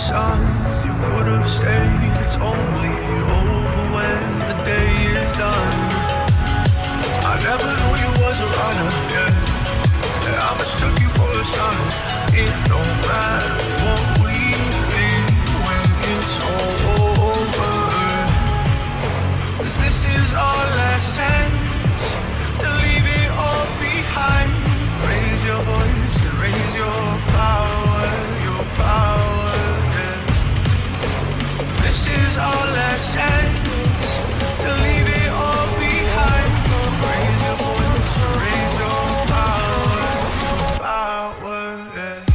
signs you could have stayed. It's only over when the day is done. I never knew you was a runner, yeah. I mistook you for a son. It don't matter what we think when it's all over. 'Cause this is our last chance to leave it all behind. Raise your voice and raise your power, yeah. This is our last chance to leave it all behind. Raise your voice and raise your power, yeah.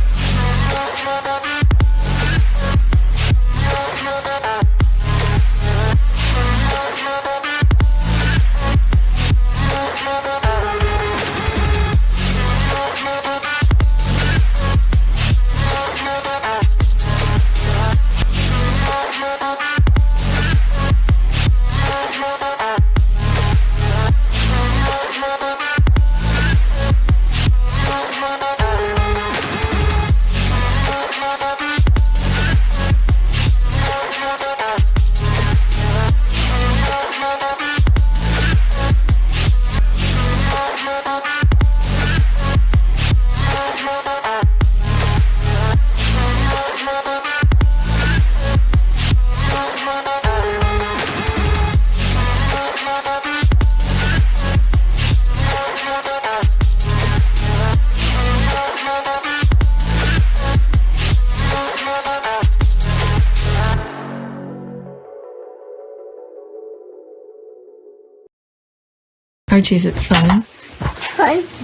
Archie, is it fun?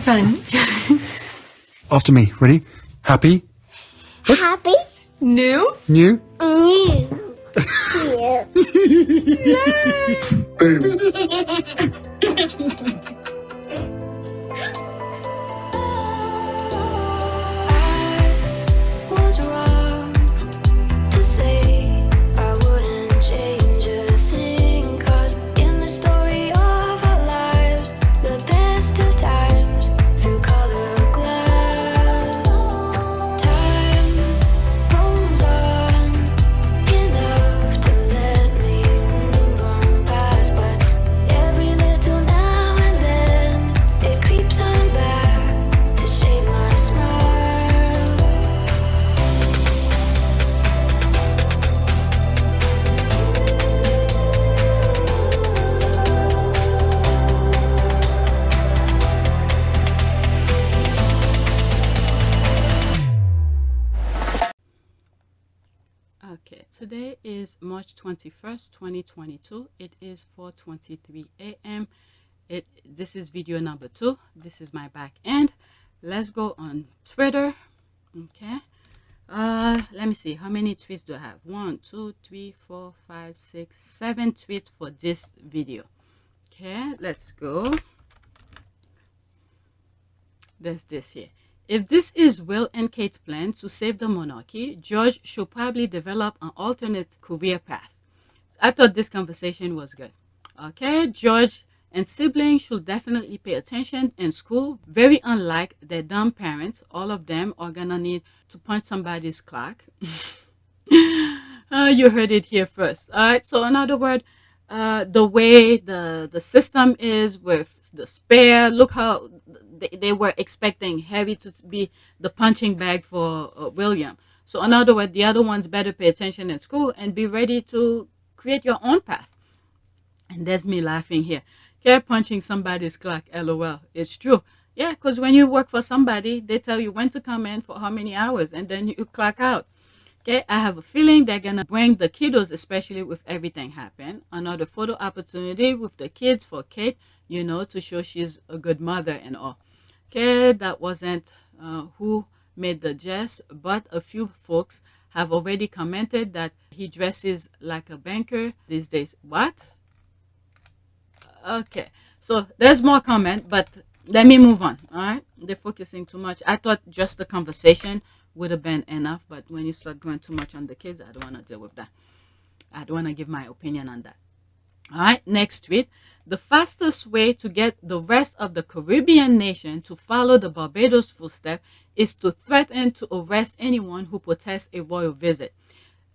Fun. After me. Ready? Happy? Happy? New? New? New. Was wrong to say I wouldn't change a thing, 'cause in the story of our lives, the best of times through colored glass, time rolls on enough to let me move on past, but every little now and then it creeps on back to shape my smile. Okay, today is March 21st, 2022. It is 4:23 a.m. This is video number 2. This is my back end. Let's go on Twitter. Okay. Let me see. How many tweets do I have? 1, 2, 3, 4, 5, 6, 7 tweets for this video. Okay, let's go. There's this here. If this is Will and Kate's plan to save the monarchy, George should probably develop an alternate career path. I thought this conversation was good. Okay, George and siblings should definitely pay attention in school. Very unlike their dumb parents, all of them are gonna need to punch somebody's clock. You heard it here first. All right, so in other words, the way the system is with the spare, look how they were expecting Harry to be the punching bag for William. So in other words, the other ones better pay attention in school and be ready to create your own path. And there's me laughing here. Okay, punching somebody's clock, LOL. It's true. Yeah, because when you work for somebody, they tell you when to come in for how many hours, and then you clock out. Okay, I have a feeling they're going to bring the kiddos, especially with everything happen, another photo opportunity with the kids for Kate, you know, to show she's a good mother and all. Okay, that wasn't who made the jest, but a few folks have already commented that he dresses like a banker these days. What? Okay, so there's more comment, but let me move on. All right, they're focusing too much. I thought just the conversation would have been enough, but when you start going too much on the kids, I don't want to deal with that. I don't want to give my opinion on that. All right, next tweet. The fastest way to get the rest of the Caribbean nation to follow the Barbados footsteps is to threaten to arrest anyone who protests a royal visit.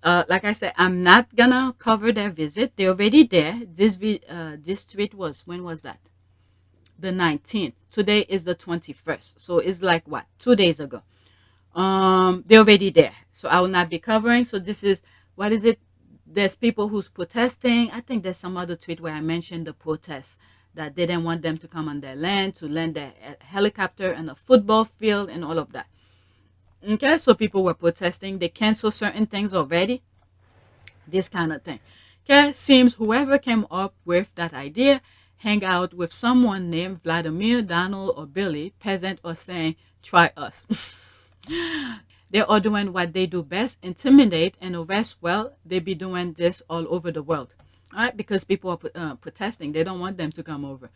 like I said, I'm not gonna cover their visit. They're already there. This tweet was, when was that? The 19th. Today is the 21st. So it's like what? 2 days ago. They're already there. So I will not be covering. So this is, what is it? There's people who's protesting. I think there's some other tweet where I mentioned the protests, that they didn't want them to come on their land, to land their helicopter and a football field and all of that. Okay, so people were protesting. They canceled certain things already. This kind of thing. Okay, seems whoever came up with that idea hang out with someone named Vladimir, Donald, or Billy, peasant, or saying, try us. They're all doing what they do best, intimidate and arrest. Well, they be doing this all over the world. All right, because people are protesting. They don't want them to come over.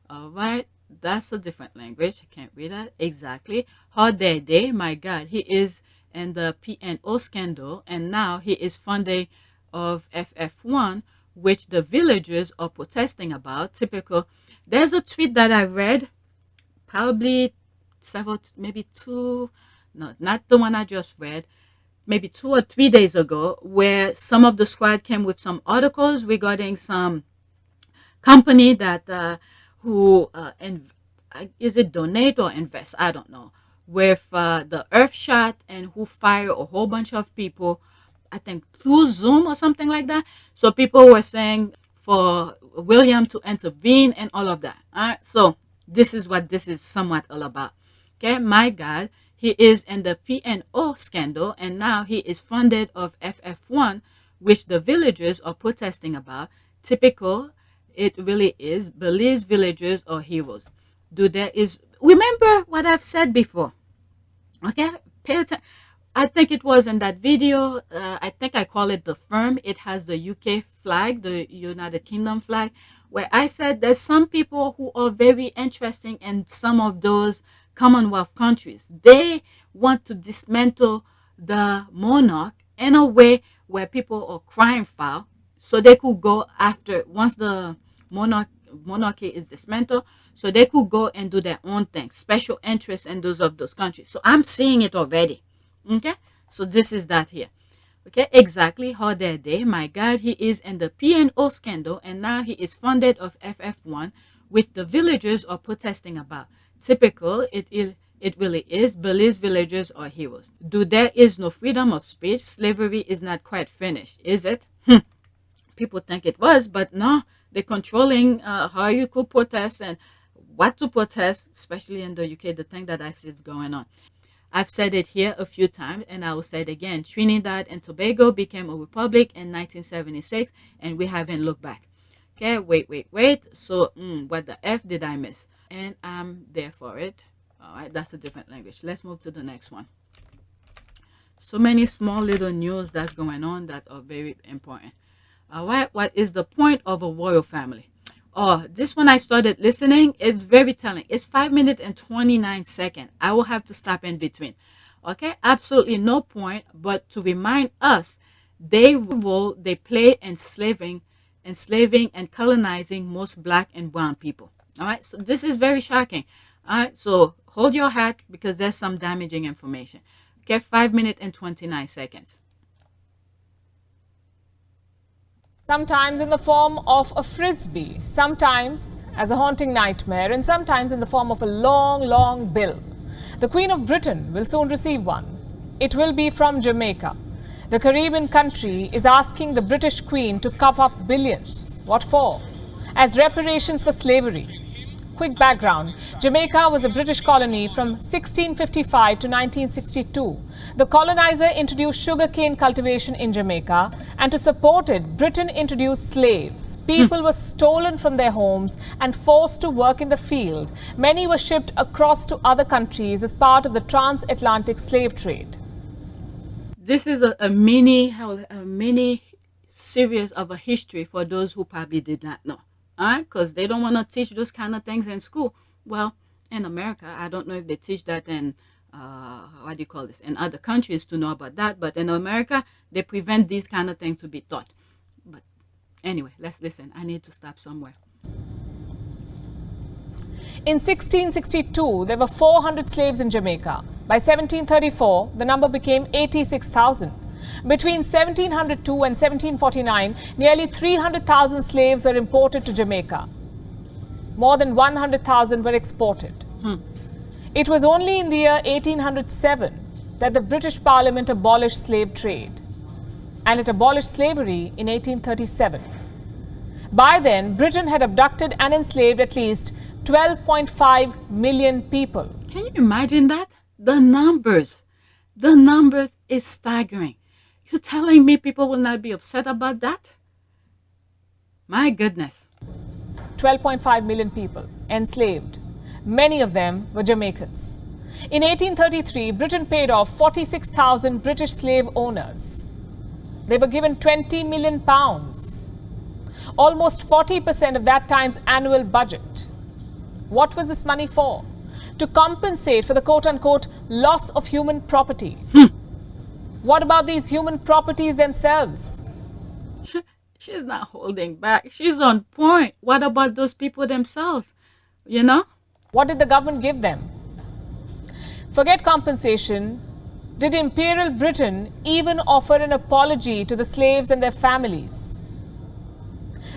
All right. That's a different language. I can't read that. Exactly. How dare they? My God. He is in the P&O scandal, and now he is funding of FF1, which the villagers are protesting about. Typical. There's a tweet that I read, probably maybe two, no, not the one I just read, maybe 2 or 3 days ago, where some of the squad came with some articles regarding some company that is it donate or invest? I don't know. With the Earthshot, and who fired a whole bunch of people, I think through Zoom or something like that. So people were saying for William to intervene and all of that. All right. So this is what this is somewhat all about. Okay. My God, he is in the P&O scandal, and now he is funded of FF1, which the villagers are protesting about. Typical. It really is. Belize villagers are heroes. Remember what I've said before. Okay, pay attention. I think it was in that video. I think I call it the firm. It has the UK flag, the United Kingdom flag, where I said there's some people who are very interesting in some of those Commonwealth countries. They want to dismantle the monarch in a way where people are crying foul, so they could go after, once the monarchy is dismantled, so they could go and do their own thing, special interests in those countries. So I'm seeing it already. Okay, so this is that here. Okay, exactly. How dare they? My God, he is in the P&O scandal, and now he is funded of FF1, which the villagers are protesting about. Typical. It really is. Belize villagers are heroes. There is no freedom of speech. Slavery is not quite finished, is it? People think it was, but no. They're controlling how you could protest and what to protest, especially in the UK, the thing that I've seen going on. I've said it here a few times, and I will say it again. Trinidad and Tobago became a republic in 1976, and we haven't looked back. Okay, wait. So, what the F did I miss? And I'm there for it. All right, that's a different language. Let's move to the next one. So many small little news that's going on that are very important. All right, what is the point of a royal family? Oh, this one I started listening. It's very telling. It's 5 minutes and 29 seconds. I will have to stop in between. Okay, absolutely no point, but to remind us, they play enslaving and colonizing most black and brown people. All right, so this is very shocking. All right, so hold your hat because there's some damaging information. Okay, 5 minutes and 29 seconds. Sometimes in the form of a frisbee, sometimes as a haunting nightmare, and sometimes in the form of a long, long bill. The Queen of Britain will soon receive one. It will be from Jamaica. The Caribbean country is asking the British Queen to cough up billions. What for? As reparations for slavery. Quick background. Jamaica was a British colony from 1655 to 1962. The colonizer introduced sugarcane cultivation in Jamaica, and to support it, Britain introduced slaves. People were stolen from their homes and forced to work in the field. Many were shipped across to other countries as part of the transatlantic slave trade. This is a mini series of a history for those who probably did not know. Because they don't want to teach those kind of things in school. Well, in America, I don't know if they teach that in, in other countries to know about that. But in America, they prevent these kind of things to be taught. But anyway, let's listen. I need to stop somewhere. In 1662, there were 400 slaves in Jamaica. By 1734, the number became 86,000. Between 1702 and 1749, nearly 300,000 slaves were imported to Jamaica. More than 100,000 were exported. It was only in the year 1807 that the British Parliament abolished slave trade, and it abolished slavery in 1837. By then, Britain had abducted and enslaved at least 12.5 million people. Can you imagine that? The numbers is staggering. You're telling me people will not be upset about that? My goodness. 12.5 million people enslaved. Many of them were Jamaicans. In 1833, Britain paid off 46,000 British slave owners. They were given 20 million pounds, almost 40% of that time's annual budget. What was this money for? To compensate for the quote-unquote loss of human property. What about these human properties themselves? She's not holding back. She's on point. What about those people themselves? You know? What did the government give them? Forget compensation. Did Imperial Britain even offer an apology to the slaves and their families?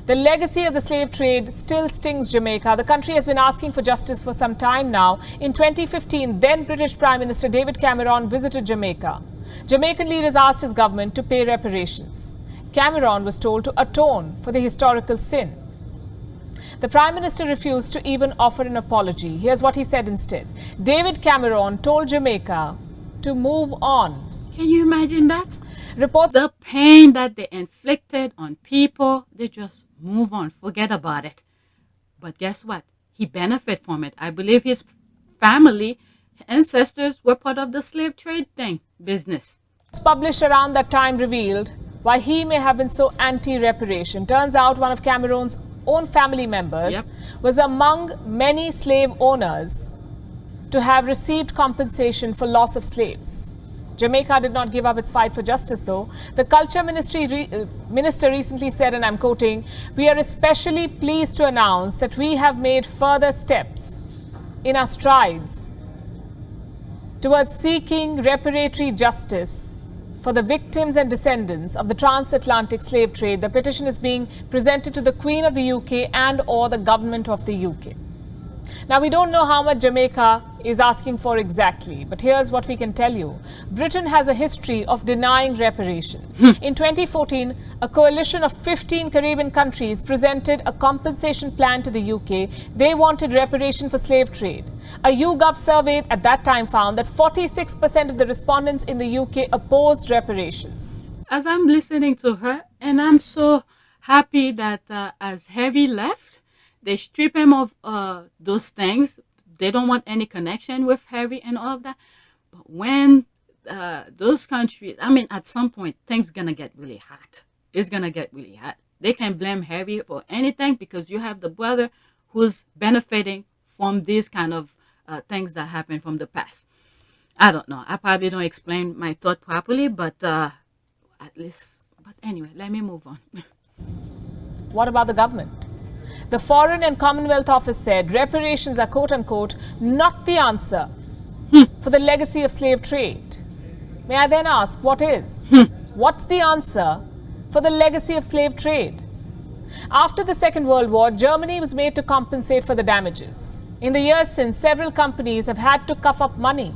The legacy of the slave trade still stings Jamaica. The country has been asking for justice for some time now. In 2015, then British Prime Minister David Cameron visited Jamaica. Jamaican leaders asked his government to pay reparations. Cameron was told to atone for the historical sin. The Prime Minister refused to even offer an apology. Here's what he said instead. David Cameron told Jamaica to move on. Can you imagine that? Report the pain that they inflicted on people. They just move on, forget about it. But guess what? He benefited from it. I believe his family, ancestors were part of the slave trade business. It's published around that time revealed why he may have been so anti-reparation. Turns out one of Cameron's own family members was among many slave owners to have received compensation for loss of slaves. Jamaica did not give up its fight for justice, though. The Culture Minister recently said, and I'm quoting, "We are especially pleased to announce that we have made further steps in our strides towards seeking reparatory justice for the victims and descendants of the transatlantic slave trade." The petition is being presented to the Queen of the UK and or the government of the UK. Now, we don't know how much Jamaica is asking for exactly, but here's what we can tell you. Britain has a history of denying reparation. In 2014, a coalition of 15 Caribbean countries presented a compensation plan to the UK. They wanted reparation for slave trade. A YouGov survey at that time found that 46% of the respondents in the UK opposed reparations. As I'm listening to her, and I'm so happy that as Heavy left, they strip him of those things. They don't want any connection with Harry and all of that. But when those countries, I mean, at some point, things going to get really hot. It's going to get really hot. They can blame Harry for anything because you have the brother who's benefiting from these kind of things that happen from the past. I don't know. I probably don't explain my thought properly, but at least, but anyway, let me move on. What about the government? The Foreign and Commonwealth Office said reparations are, quote-unquote, not the answer for the legacy of slave trade. May I then ask, what is? What's the answer for the legacy of slave trade? After the Second World War, Germany was made to compensate for the damages. In the years since, several companies have had to cough up money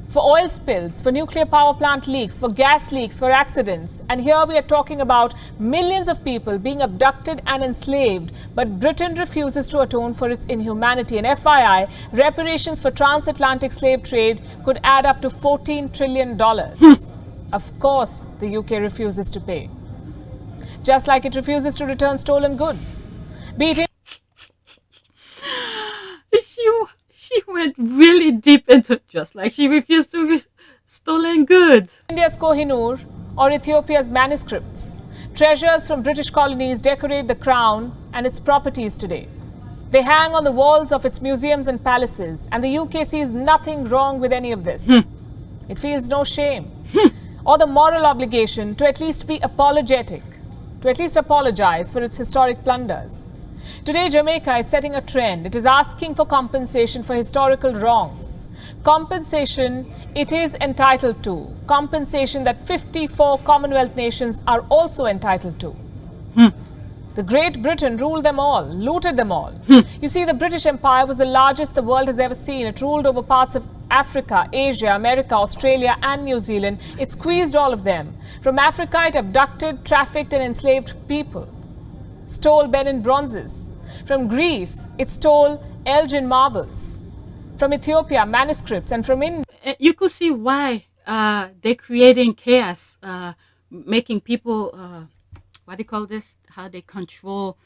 for oil spills, for nuclear power plant leaks, for gas leaks, for accidents. And here we are talking about millions of people being abducted and enslaved, but Britain refuses to atone for its inhumanity. And FYI, reparations for transatlantic slave trade could add up to $14 trillion. Of course, the UK refuses to pay. Just like it refuses to return stolen goods. Be it She went really deep into it, just like she refused to stolen goods. India's Kohinoor or Ethiopia's manuscripts. Treasures from British colonies decorate the crown and its properties today. They hang on the walls of its museums and palaces, and the UK sees nothing wrong with any of this. It feels no shame or the moral obligation to at least be apologetic, to at least apologize for its historic plunders. Today, Jamaica is setting a trend. It is asking for compensation for historical wrongs. Compensation it is entitled to. Compensation that 54 Commonwealth nations are also entitled to. The Great Britain ruled them all, looted them all. You see, the British Empire was the largest the world has ever seen. It ruled over parts of Africa, Asia, America, Australia and New Zealand. It squeezed all of them. From Africa, it abducted, trafficked and enslaved people. Stole Benin bronzes. From Greece, it stole Elgin marbles. From Ethiopia, manuscripts. And from India. You could see why they're creating chaos, making people, what do you call this? How they control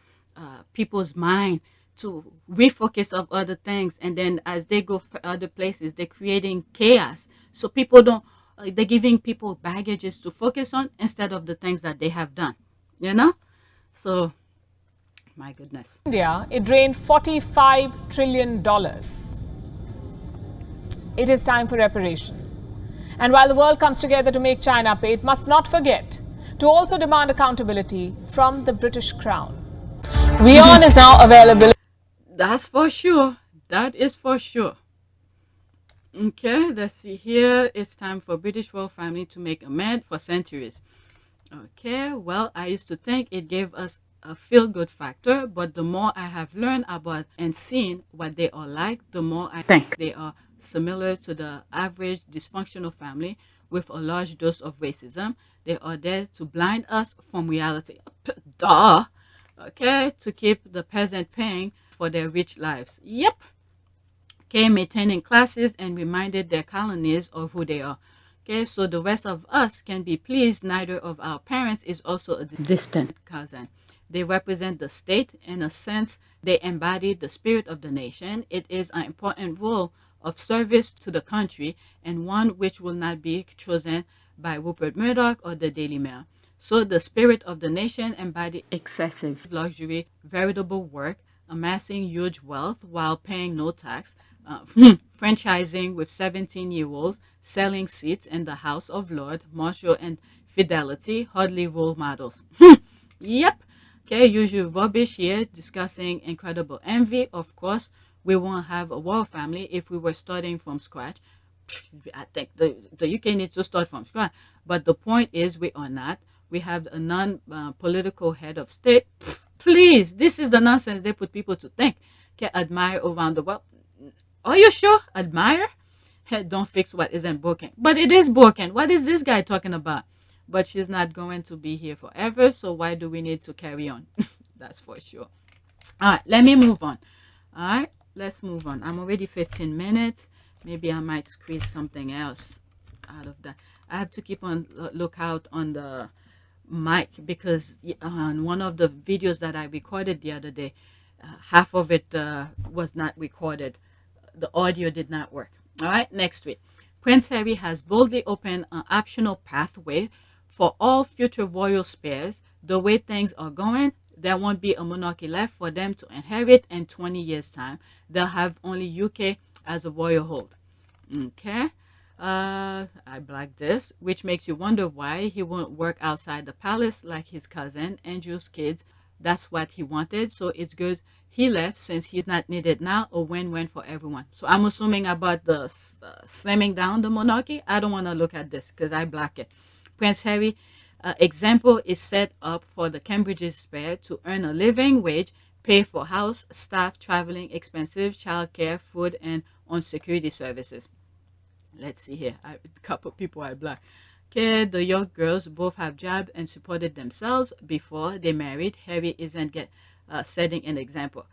people's mind to refocus of other things. And then as they go for other places, they're creating chaos. So people don't, they're giving people baggages to focus on instead of the things that they have done, you know? So, my goodness. India, it drained $45 trillion. It is time for reparation. And while the world comes together to make China pay, it must not forget to also demand accountability from the British Crown. WION is now available. That's for sure. That is for sure. Okay, let's see here. It's time for British royal family to make amends for centuries. Okay, well, I used to think it gave us a feel-good factor, but the more I have learned about and seen what they are like, the more I think they are similar to the average dysfunctional family with a large dose of racism. They are there to blind us from reality. Duh! Okay, to keep the peasant paying for their rich lives. Yep. Okay, maintaining classes and reminded their colonies of who they are. Okay, so the rest of us can be pleased neither of our parents is also a distant cousin. They represent the state. In a sense, they embody the spirit of the nation. It is an important role of service to the country and one which will not be chosen by Rupert Murdoch or the Daily Mail. So the spirit of the nation embodied excessive luxury, veritable work, amassing huge wealth while paying no tax, franchising with 17-year-olds, selling seats in the House of Lords, Marshall and Fidelity, hardly role models. Yep. Okay, usual rubbish here, discussing incredible envy. Of course, we won't have a royal family if we were starting from scratch. I think the UK needs to start from scratch. But the point is we are not. We have a non-political head of state. Please, this is the nonsense they put people to think. Okay, admire around the world. Are you sure? Admire? Hey, don't fix what isn't broken. But it is broken. What is this guy talking about? But she's not going to be here forever. So why do we need to carry on? That's for sure. All right, let me move on. All right, let's move on. I'm already 15 minutes. Maybe I might squeeze something else out of that. I have to keep on lookout on the mic because on one of the videos that I recorded the other day, half of it was not recorded. The audio did not work. All right, next week. Prince Harry has boldly opened an optional pathway for all future royal spares. The way things are going, there won't be a monarchy left for them to inherit in 20 years' time. They'll have only UK as a royal hold. Okay. I blacked this, which makes you wonder why he won't work outside the palace like his cousin Andrew's kids. That's what he wanted, so it's good he left since he's not needed now. A win-win for everyone. So I'm assuming about the slimming down the monarchy. I don't want to look at this because I black it. Prince Harry example is set up for the Cambridge's spare to earn a living wage, pay for house, staff, traveling expenses, childcare, food, and on security services. Let's see here. A couple people are black. Okay, the York girls both have jobs and supported themselves before they married. Harry isn't setting an example.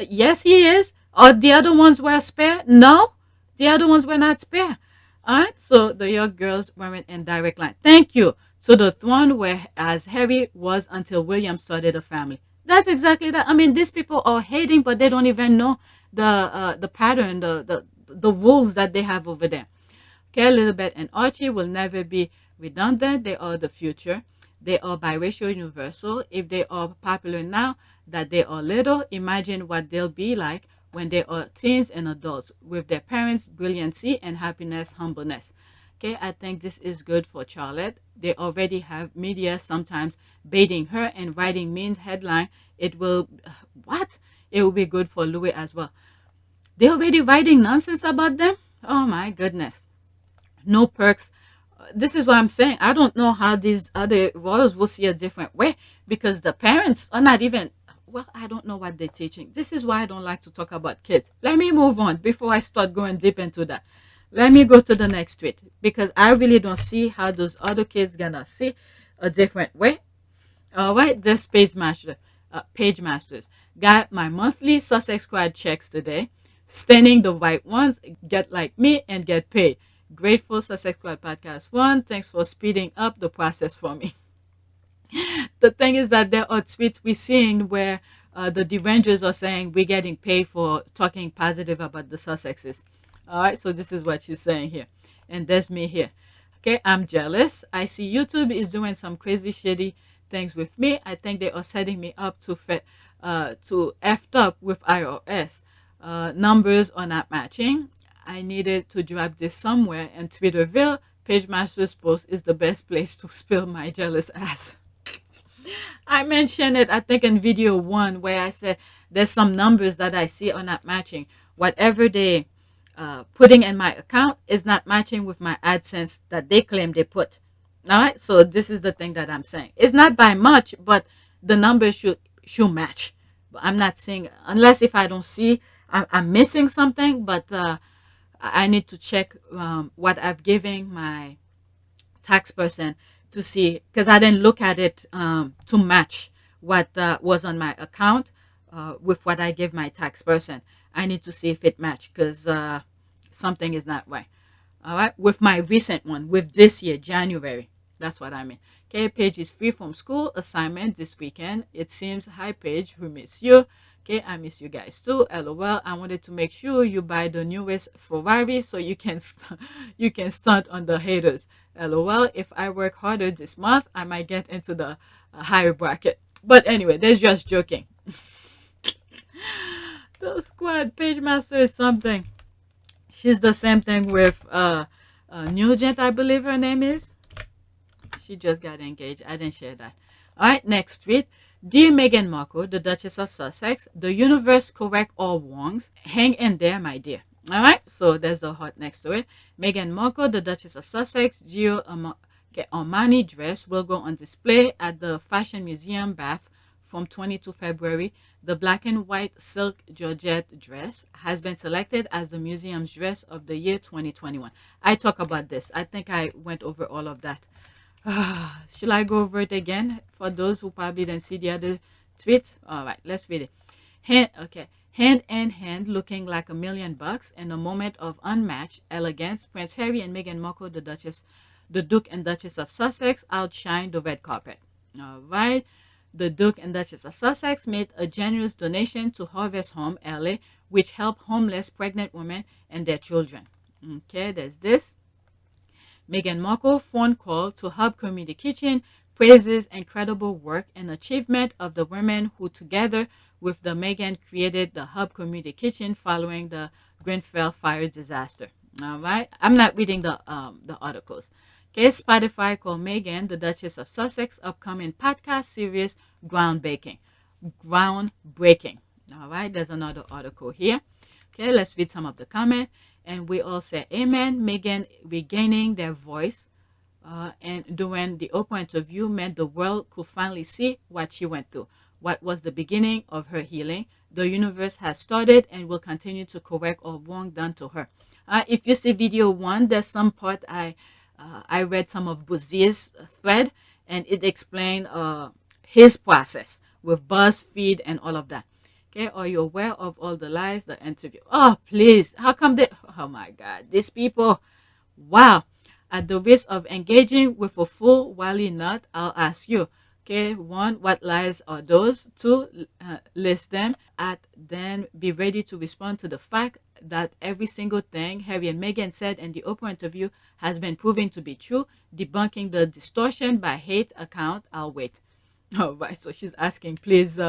Yes, he is. Or the other ones were spare? No, the other ones were not spare. All right, so the York girls weren't in direct line. Thank you. So the throne where as Harry was until William started a family. That's exactly that. I mean, these people are hating, but they don't even know the pattern, the rules that they have over there. Okay, Elizabeth and Archie will never be redundant. They are the future. They are biracial universal. If they are popular now that they are little, imagine what they'll be like when they are teens and adults with their parents' brilliancy and happiness, humbleness. Okay, I think this is good for Charlotte. They already have media sometimes baiting her and writing mean headline. It will, what? It will be good for Louis as well. They're already writing nonsense about them? Oh my goodness. No perks. This is what I'm saying. I don't know how these other royals will see a different way because the parents are not even, well, I don't know what they're teaching. This is why I don't like to talk about kids. Let me move on before I start going deep into that. Let me go to the next tweet because I really don't see how those other kids gonna see a different way. All right, this page masters got my monthly Sussex Squad checks today. Standing the right ones, get like me and get paid. Grateful Sussex Squad Podcast 1. Thanks for speeding up the process for me. The thing is that there are tweets we're seeing where the derangers are saying we're getting paid for talking positive about the Sussexes. All right, so this is what she's saying here. And there's me here. Okay, I'm jealous. I see YouTube is doing some crazy shitty things with me. I think they are setting me up to effed up with iOS. Numbers are not matching. I needed to drop this somewhere, and Twitterville Page Master's post is the best place to spill my jealous ass. I mentioned it, I think, in video 1 where I said there's some numbers that I see are not matching. Whatever they putting in my account is not matching with my AdSense that they claim they put. All right, so this is the thing that I'm saying. It's not by much, but the numbers should match. But I'm not seeing, unless if I don't see, I'm missing something, but I need to check what I've given my tax person to see, because I didn't look at it to match what was on my account with what I give my tax person. I need to see if it matched, because something is not right. All right, with my recent one, with this year, January. That's what I mean. Okay, Paige is free from school assignment this weekend. It seems, hi Paige, we miss you. Okay, I miss you guys too. LOL. I wanted to make sure you buy the newest Ferrari so you can stunt on the haters. LOL. If I work harder this month, I might get into the higher bracket. But anyway, that's just joking. The squad page master is something. She's the same thing with Nugent, I believe her name is. She just got engaged. I didn't share that. All right, next tweet. Dear Meghan Markle, the Duchess of Sussex, the universe correct all wrongs. Hang in there, my dear. All right, so there's the heart next to it. Meghan Markle, the Duchess of Sussex, Gio Armani dress will go on display at the Fashion Museum, Bath from 22 February. The black and white silk georgette dress has been selected as the museum's dress of the year 2021. I talk about this. I think I went over all of that. Should I go over it again for those who probably didn't see the other tweets? All right, let's read it. Hand in hand, looking like $1 million in a moment of unmatched elegance, Prince Harry and Meghan Markle, the Duke and Duchess of Sussex, outshine the red carpet. All right. The Duke and Duchess of Sussex made a generous donation to Harvest Home, LA, which help homeless pregnant women and their children. Okay, there's this. Meghan Markle phone call to Hub Community Kitchen praises incredible work and achievement of the women who, together with the Meghan, created the Hub Community Kitchen following the Grenfell fire disaster. All right, I'm not reading the articles. Okay, Spotify called Meghan, the Duchess of Sussex, upcoming podcast series groundbreaking. All right, there's another article here. Okay, let's read some of the comments. And we all say amen. Meghan regaining their voice and during the Oprah interview meant the world could finally see what she went through. What was the beginning of her healing. The universe has started and will continue to correct all wrong done to her. If you see video 1, there's some part I read some of Buzier's thread, and it explained his process with BuzzFeed and all of that. Okay, are you aware of all the lies, the interview? Oh, please. How come they... Oh, my God. These people. Wow. At the risk of engaging with a full wily nut, I'll ask you. Okay, 1, what lies are those? 2, list them. Then be ready to respond to the fact that every single thing Harry and Meghan said in the Oprah interview has been proven to be true, debunking the distortion by hate account. I'll wait. All right, so she's asking, please...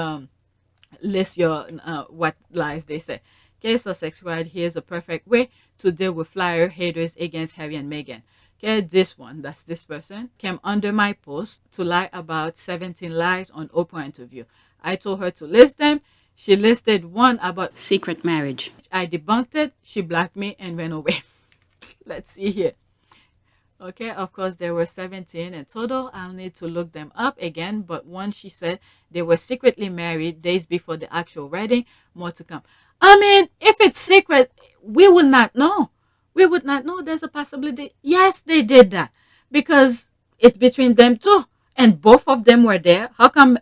list your what lies they say. Okay, so Sussex Squad, here's a perfect way to deal with flyer haters against Harry and Meghan. Okay, this one, that's this person, came under my post to lie about 17 lies on Oprah interview. I told her to list them. She listed one about secret marriage. I debunked it. She blocked me and went away. Let's see here. Okay, of course, there were 17 in total. I'll need to look them up again. But one, she said they were secretly married days before the actual wedding. More to come. I mean, if it's secret, we would not know. We would not know. There's a possibility. Yes, they did that because it's between them two. And both of them were there. How come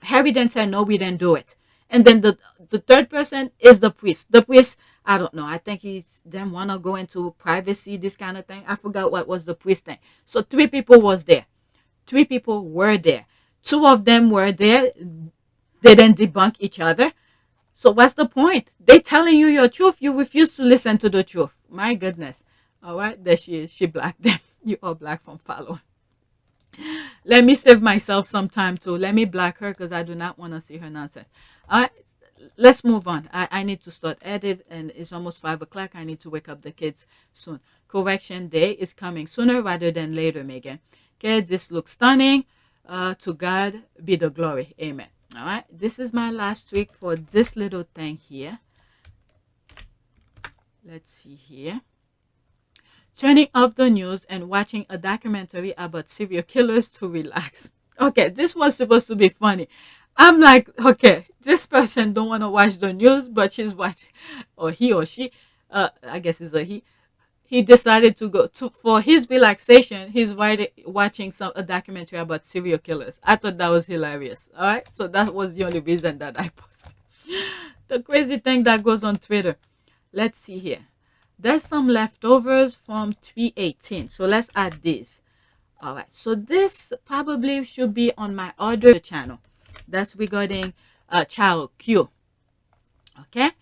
Harry then said, no, we didn't do it? And then the third person is the priest. The priest, I don't know. I think he didn't want to go into privacy, this kind of thing. I forgot what was the priest thing. So 3 people was there. 3 people were there. 2 of them were there. They didn't debunk each other. So what's the point? They telling you your truth. You refuse to listen to the truth. My goodness. All right. There she is. She blocked them. You are black from follow. Let me save myself some time too. Let me block her because I do not want to see her nonsense. All right. Let's move on. I need to start edit and it's almost 5 o'clock. I need to wake up the kids soon. Correction day is coming sooner rather than later, Megan. Okay, this looks stunning. To God be the glory. Amen. All right. This is my last tweak for this little thing here. Let's see here. Turning off the news and watching a documentary about serial killers to relax. Okay, this was supposed to be funny. I'm like, okay, this person don't want to watch the news, but she's watching, or he or she, I guess it's a he. He decided to go to for his relaxation. He's watching a documentary about serial killers. I thought that was hilarious. All right, so that was the only reason that I posted. The crazy thing that goes on Twitter. Let's see here. There's some leftovers from 318. So let's add these. All right. So this probably should be on my other channel. That's regarding ChildQ. Okay.